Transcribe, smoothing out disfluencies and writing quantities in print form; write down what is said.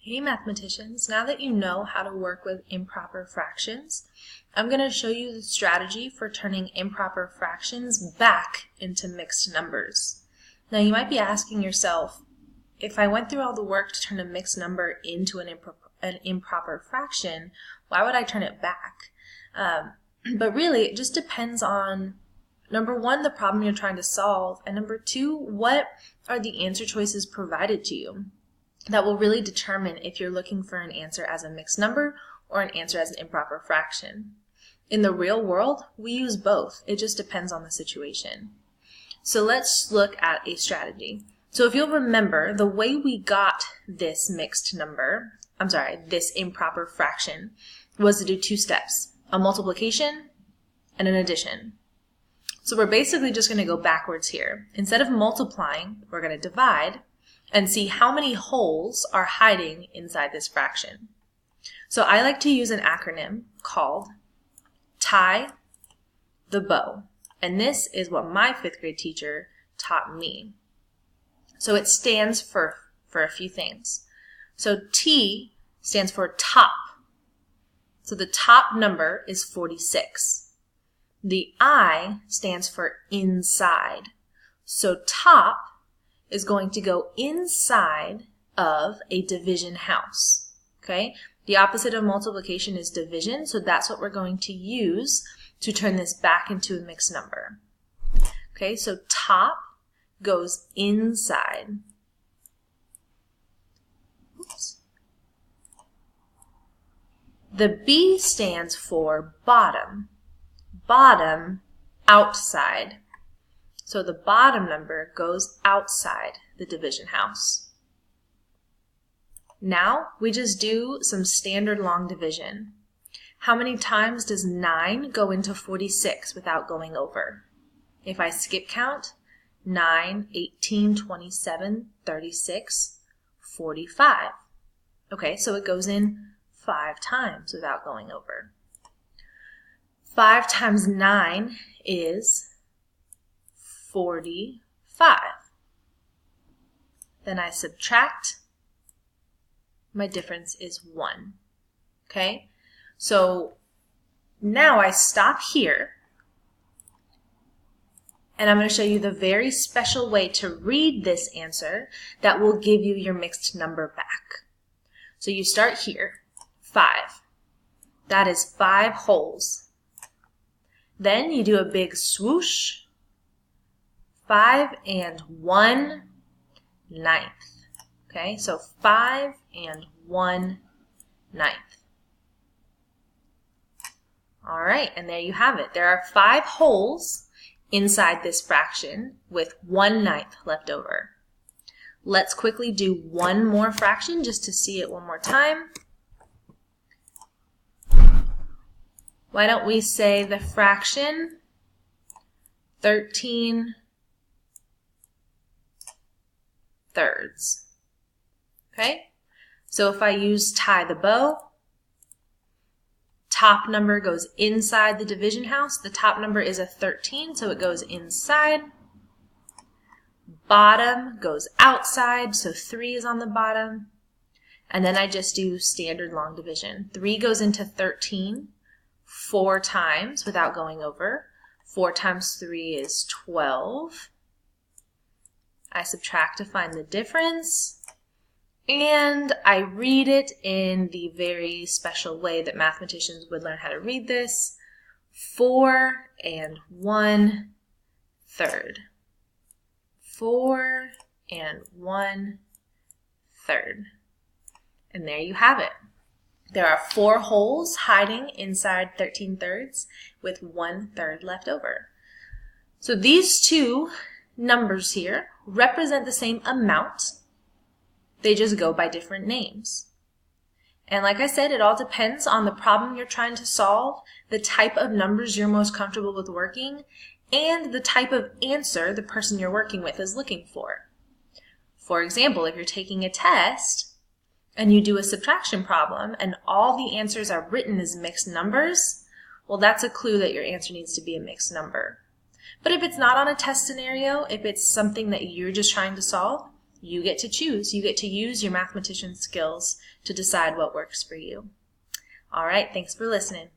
Hey mathematicians, now that you know how to work with improper fractions, I'm going to show you the strategy for turning improper fractions back into mixed numbers. Now you might be asking yourself, if I went through all the work to turn a mixed number into an improper fraction, why would I turn it back? But really, it just depends on, number one, the problem you're trying to solve, and number two, what are the answer choices provided to you? That will really determine if you're looking for an answer as a mixed number or an answer as an improper fraction. In the real world, we use both. It just depends on the situation. So let's look at a strategy. So if you'll remember, the way we got this this improper fraction was to do two steps, a multiplication and an addition. So we're basically just going to go backwards here. Instead of multiplying, we're going to divide and see how many wholes are hiding inside this fraction. So I like to use an acronym called tie the bow. And this is what my 5th grade teacher taught me. So it stands for a few things. So T stands for top. So the top number is 46. The I stands for inside. So top is going to go inside of a division house, okay? The opposite of multiplication is division, so that's what we're going to use to turn this back into a mixed number. Okay, so top goes inside. Oops. The B stands for bottom. Bottom, outside. So the bottom number goes outside the division house. Now we just do some standard long division. How many times does 9 go into 46 without going over? If I skip count, 9, 18, 27, 36, 45. Okay, so it goes in 5 times without going over. 5 times 9 is 45. Then I subtract. My difference is 1. Okay? So now I stop here. And I'm going to show you the very special way to read this answer that will give you your mixed number back. So you start here, 5. That is 5 wholes. Then you do a big swoosh. 5 and 1/9. Okay, so 5 and 1/9. All right, and there you have it. There are 5 wholes inside this fraction with 1/9 left over. Let's quickly do one more fraction just to see it one more time. Why don't we say the fraction 13 thirds. Okay, so if I use tie the bow, top number goes inside the division house. The top number is a 13, so it goes inside. Bottom goes outside, so 3 is on the bottom. And then I just do standard long division. 3 goes into 13 4 times without going over. 4 times 3 is 12. I subtract to find the difference, and I read it in the very special way that mathematicians would learn how to read this. 4 and 1/3. 4 and 1/3. And there you have it. There are 4 wholes hiding inside 13 thirds with 1/3 left over. So these two numbers here represent the same amount. They just go by different names. And like I said, it all depends on the problem you're trying to solve, the type of numbers you're most comfortable with working, and the type of answer the person you're working with is looking for. For example, if you're taking a test and you do a subtraction problem and all the answers are written as mixed numbers, well, that's a clue that your answer needs to be a mixed number. But if it's not on a test scenario, if it's something that you're just trying to solve, You get to choose. You get to use your mathematician skills to decide what works for you. All right, thanks for listening.